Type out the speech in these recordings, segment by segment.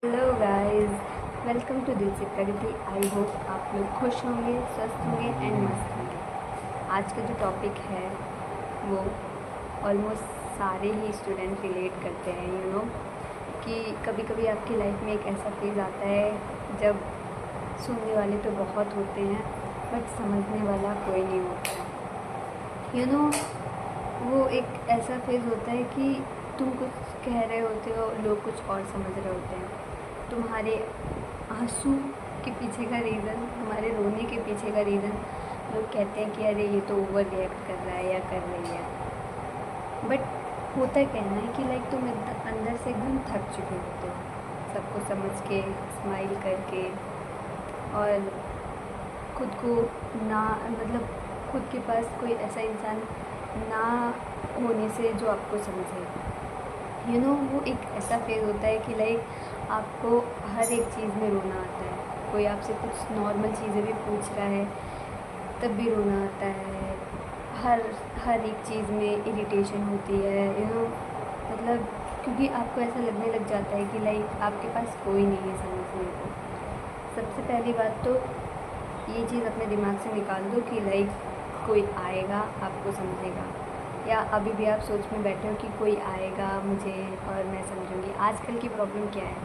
Hello guys, welcome to दिल से प्रगति। I hope आप लोग खुश होंगे, स्वस्थ होंगे एंड मस्त होंगे। आज का जो टॉपिक है वो ऑलमोस्ट सारे ही स्टूडेंट रिलेट करते हैं। कि कभी कभी आपकी लाइफ में एक ऐसा फेज़ आता है जब सुनने वाले तो बहुत होते हैं बट समझने वाला कोई नहीं होता है। वो एक ऐसा फेज़ होता है कि तुम कुछ कह रहे होते हो, लोग कुछ और समझ रहे होते हैं। तुम्हारे आंसू के पीछे का रीज़न, तुम्हारे रोने के पीछे का रीज़न लोग कहते हैं कि अरे ये तो ओवर रिएक्ट कर रहा है या कर रही है। बट होता क्या है ना कि तुम अंदर से एकदम थक चुके होते हो सबको समझ के, स्माइल करके, और खुद को ना खुद के पास कोई ऐसा इंसान ना होने से जो आपको समझे। वो एक ऐसा फेज़ होता है कि आपको हर एक चीज़ में रोना आता है। कोई आपसे कुछ नॉर्मल चीज़ें भी पूछ रहा है तब भी रोना आता है। हर एक चीज़ में इरिटेशन होती है। क्योंकि आपको ऐसा लगने लग जाता है कि आपके पास कोई नहीं है समझने को। सबसे पहली बात तो ये चीज़ अपने दिमाग से निकाल दो कि कोई आएगा आपको समझेगा, या अभी भी आप सोच में बैठे हो कि कोई आएगा मुझे और मैं समझूंगी। आजकल की प्रॉब्लम क्या है?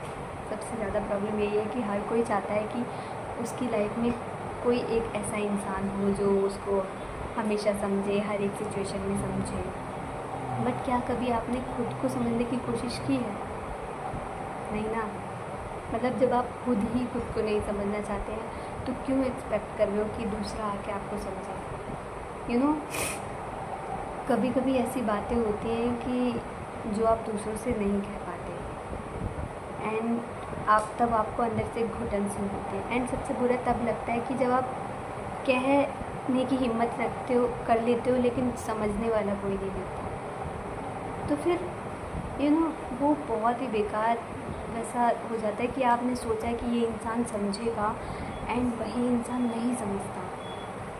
सबसे ज़्यादा प्रॉब्लम यही है कि हर कोई चाहता है कि उसकी लाइफ में कोई एक ऐसा इंसान हो जो उसको हमेशा समझे, हर एक सिचुएशन में समझे। बट क्या कभी आपने खुद को समझने की कोशिश की है? नहीं ना। जब आप खुद ही खुद को नहीं समझना चाहते हैं तो क्यों एक्सपेक्ट कर रहे हो कि दूसरा आके आपको समझे? कभी कभी ऐसी बातें होती हैं कि जो आप दूसरों से नहीं कह पाते, एंड आपको अंदर से घुटन सी होती है। एंड सबसे बुरा तब लगता है कि जब आप कहने की हिम्मत रखते हो, कर लेते हो, लेकिन समझने वाला कोई नहीं मिलता। तो फिर वो बहुत ही बेकार वैसा हो जाता है कि आपने सोचा है कि ये इंसान समझेगा एंड वही इंसान नहीं समझता।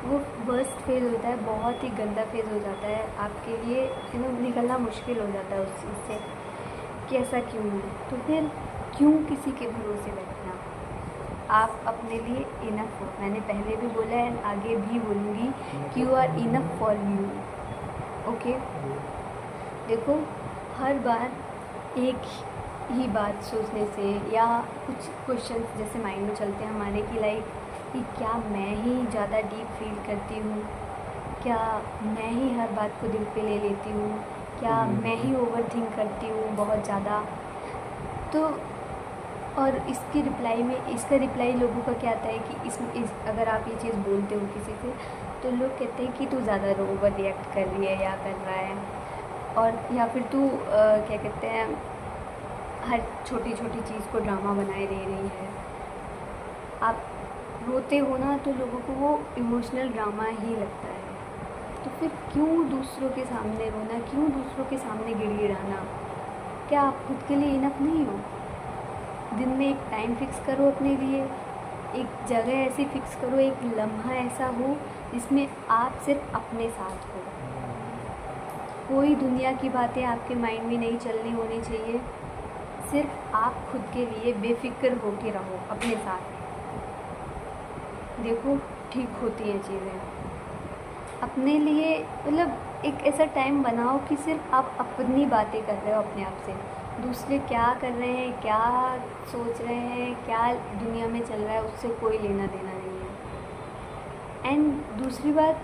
वो वर्स्ट फेज़ होता है, बहुत ही गंदा फेज़ हो जाता है आपके लिए। निकलना मुश्किल हो जाता है उस चीज़ से कि ऐसा क्यों है। तो फिर क्यों किसी के भरोसे बैठना? आप अपने लिए इनफ हो। मैंने पहले भी बोला है एंड आगे भी बोलूँगी कि you are enough for you. Okay, देखो, हर बार एक ही बात सोचने से या कुछ क्वेश्चंस जैसे माइंड में चलते हैं हमारे कि क्या मैं ही ज़्यादा डीप फील करती हूँ, क्या मैं ही हर बात को दिल पे ले लेती हूँ, क्या मैं ही ओवर थिंक करती हूँ बहुत ज़्यादा। तो और इसका रिप्लाई लोगों का क्या आता है कि अगर आप ये चीज़ बोलते हो किसी से तो लोग कहते हैं कि तू ज़्यादा ओवर रिएक्ट कर रही है या कर रहा है, और या फिर तू क्या कहते हैं, हर छोटी छोटी चीज़ को ड्रामा बनाए दे रही है। आप रोते हो ना तो लोगों को वो इमोशनल ड्रामा ही लगता है। तो फिर क्यों दूसरों के सामने रोना, क्यों दूसरों के सामने गिड़गिड़ाना? क्या आप खुद के लिए इनफ नहीं हो? दिन में एक टाइम फिक्स करो अपने लिए, एक जगह ऐसी फिक्स करो, एक लम्हा ऐसा हो जिसमें आप सिर्फ अपने साथ हो। कोई दुनिया की बातें आपके माइंड में नहीं चलनी होनी चाहिए। सिर्फ आप खुद के लिए बेफिक्र होके रहो अपने साथ। देखो, ठीक होती हैं चीज़ें। अपने लिए एक ऐसा टाइम बनाओ कि सिर्फ आप अपनी बातें कर रहे हो अपने आप से। दूसरे क्या कर रहे हैं, क्या सोच रहे हैं, क्या दुनिया में चल रहा है, उससे कोई लेना देना नहीं है। एंड दूसरी बात,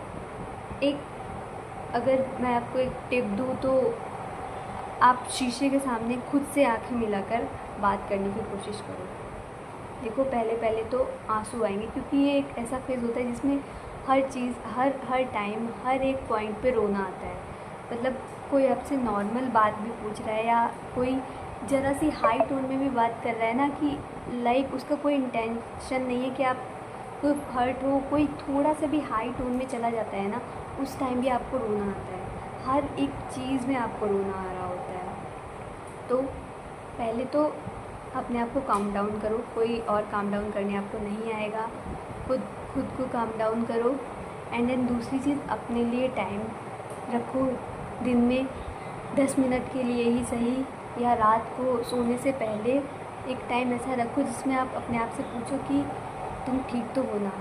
अगर मैं आपको एक टिप दूँ तो आप शीशे के सामने खुद से आंखें मिलाकर बात करने की कोशिश करो। देखो, पहले तो आंसू आएंगे क्योंकि ये एक ऐसा फेज़ होता है जिसमें हर चीज़, हर टाइम, हर एक पॉइंट पे रोना आता है। कोई आपसे नॉर्मल बात भी पूछ रहा है या कोई ज़रा सी हाई टोन में भी बात कर रहा है ना, कि उसका कोई इंटेंशन नहीं है कि आप कोई हर्ट हो, कोई थोड़ा सा भी हाई टोन में चला जाता है ना, उस टाइम भी आपको रोना आता है। हर एक चीज़ में आपको रोना आ रहा होता है। तो पहले तो अपने आप को काम डाउन करो, कोई और काम डाउन करने आपको नहीं आएगा। खुद को काम डाउन करो। एंड देन दूसरी चीज़, अपने लिए टाइम रखो। दिन में 10 मिनट के लिए ही सही, या रात को सोने से पहले एक टाइम ऐसा रखो जिसमें आप अपने आप से पूछो कि तुम ठीक तो हो ना।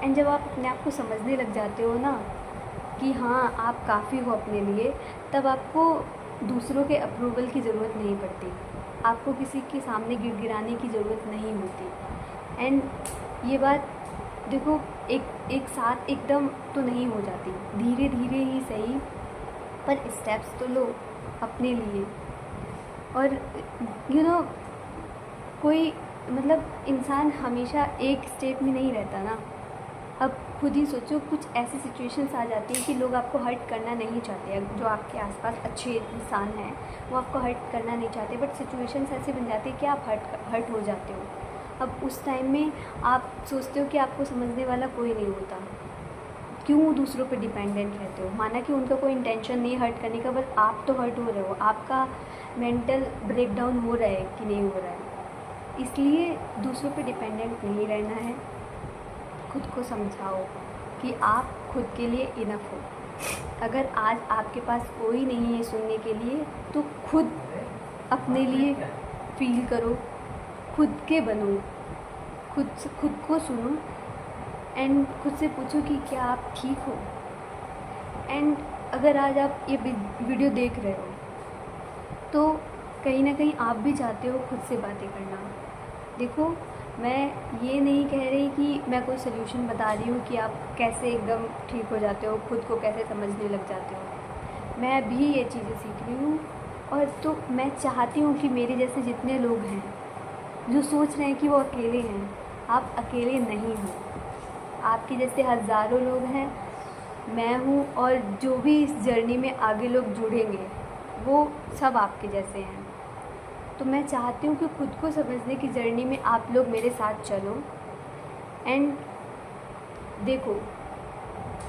एंड जब आप अपने आप को समझने लग जाते हो ना कि हाँ आप काफ़ी हो अपने लिए, तब आपको दूसरों के अप्रूवल की ज़रूरत नहीं पड़ती, आपको किसी के सामने गिड़गिड़ाने की ज़रूरत नहीं होती। एंड ये बात देखो एक साथ एकदम तो नहीं हो जाती, धीरे धीरे ही सही, पर स्टेप्स तो लो अपने लिए। और कोई मतलब इंसान हमेशा एक स्टेट में नहीं रहता ना। अब खुद ही सोचो, कुछ ऐसी सिचुएशंस आ जाती है कि लोग आपको हर्ट करना नहीं चाहते, जो आपके आसपास अच्छे इंसान हैं वो आपको हर्ट करना नहीं चाहते, बट सिचुएशंस ऐसी बन जाती है कि आप हर्ट हो जाते हो। अब उस टाइम में आप सोचते हो कि आपको समझने वाला कोई नहीं होता, क्यों दूसरों पे डिपेंडेंट रहते हो। माना कि उनका कोई इंटेंशन नहीं हर्ट करने का, बट आप तो हर्ट हो रहे हो, आपका मेंटल ब्रेकडाउन हो रहा है कि नहीं हो रहा है। इसलिए दूसरों पे डिपेंडेंट नहीं रहना है, खुद को समझाओ कि आप खुद के लिए इनफ हो। अगर आज आपके पास कोई नहीं है सुनने के लिए, तो खुद अपने लिए फील करो, खुद के बनो, खुद को सुनो, एंड खुद से पूछो कि क्या आप ठीक हो। एंड अगर आज आप ये वीडियो देख रहे हो तो कहीं ना कहीं आप भी चाहते हो खुद से बातें करना। देखो, मैं ये नहीं कह रही कि मैं कोई सल्यूशन बता रही हूँ कि आप कैसे एकदम ठीक हो जाते हो, खुद को कैसे समझने लग जाते हो। मैं भी ये चीज़ें सीख रही हूँ, और तो मैं चाहती हूँ कि मेरे जैसे जितने लोग हैं जो सोच रहे हैं कि वो अकेले हैं, आप अकेले नहीं हो। आपके जैसे हज़ारों लोग हैं, मैं हूँ, और जो भी इस जर्नी में आगे लोग जुड़ेंगे वो सब आपके जैसे हैं। तो मैं चाहती हूँ कि खुद को समझने की जर्नी में आप लोग मेरे साथ चलो, एंड देखो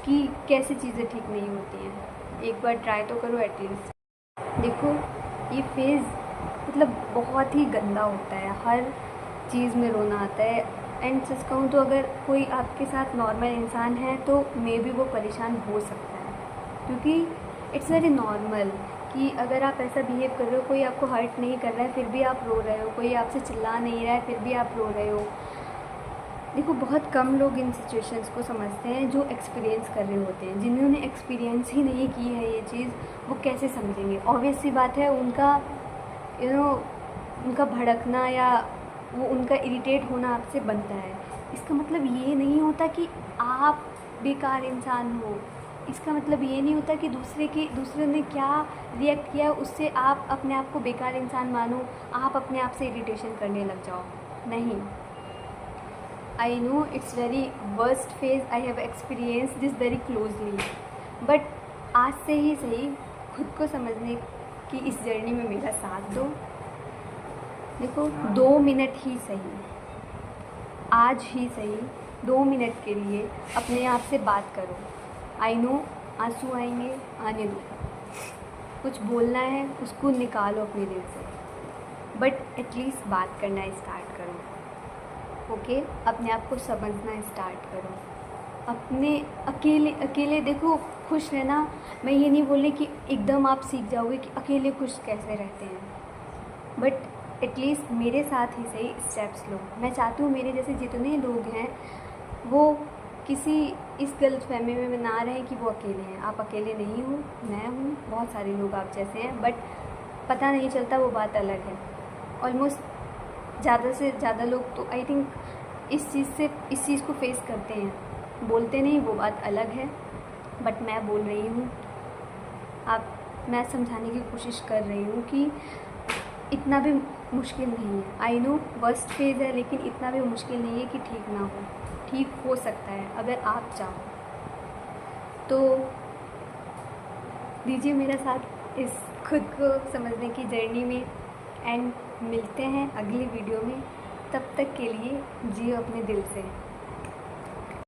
कि कैसे चीज़ें ठीक नहीं होती हैं। एक बार ट्राई तो करो एटलीस्ट। देखो, ये फेज़ मतलब बहुत ही गंदा होता है, हर चीज़ में रोना आता है। एंड सच कहूँ तो अगर कोई आपके साथ नॉर्मल इंसान है तो मे भी वो परेशान हो सकता है, क्योंकि इट्स वेरी नॉर्मल कि अगर आप ऐसा बिहेव कर रहे हो, कोई आपको हर्ट नहीं कर रहा है फिर भी आप रो रहे हो, कोई आपसे चिल्ला नहीं रहा है फिर भी आप रो रहे हो। देखो, बहुत कम लोग इन सिचुएशंस को समझते हैं जो एक्सपीरियंस कर रहे होते हैं। जिन्होंने एक्सपीरियंस ही नहीं की है ये चीज़, वो कैसे समझेंगे। ऑब्वियस सी बात है, उनका उनका भड़कना या वो उनका इरिटेट होना आपसे बनता है। इसका मतलब ये नहीं होता कि आप बेकार इंसान हो, इसका मतलब ये नहीं होता कि दूसरे ने क्या रिएक्ट किया उससे आप अपने आप को बेकार इंसान मानो, आप अपने आप से इरिटेशन करने लग जाओ। नहीं, I know it's very worst phase, I have experience this very closely, but आज से ही सही खुद को समझने की इस जर्नी में मेरा साथ दो। देखो, 2 मिनट ही सही, आज ही सही 2 मिनट के लिए अपने आप से बात करो। आई नो आंसू आएंगे, आने दो, कुछ बोलना है उसको निकालो अपने दिल से, बट एटलीस्ट बात करना स्टार्ट करो। ओके, अपने आप को समझना स्टार्ट करो। अपने अकेले देखो, खुश रहना, मैं ये नहीं बोल रही कि एकदम आप सीख जाओगे कि अकेले खुश कैसे रहते हैं, बट एटलीस्ट मेरे साथ ही सही स्टेप्स लो। मैं चाहती हूँ मेरे जैसे जितने लोग हैं वो किसी इस गलतफहमी में ना रहें कि वो अकेले हैं। आप अकेले नहीं हो, मैं हूँ, बहुत सारे लोग आप जैसे हैं, बट पता नहीं चलता, वो बात अलग है। ऑलमोस्ट ज़्यादा से ज़्यादा लोग तो आई थिंक इस चीज़ को फेस करते हैं, बोलते नहीं, वो बात अलग है, बट मैं बोल रही हूँ, मैं समझाने की कोशिश कर रही हूँ कि इतना भी मुश्किल नहीं है। आई नो वर्स्ट फेज़ है, लेकिन इतना भी मुश्किल नहीं है कि ठीक ना हो। ठीक हो सकता है अगर आप चाहो तो। दीजिए मेरा साथ इस खुद को समझने की जर्नी में, एंड मिलते हैं अगली वीडियो में। तब तक के लिए जियो अपने दिल से।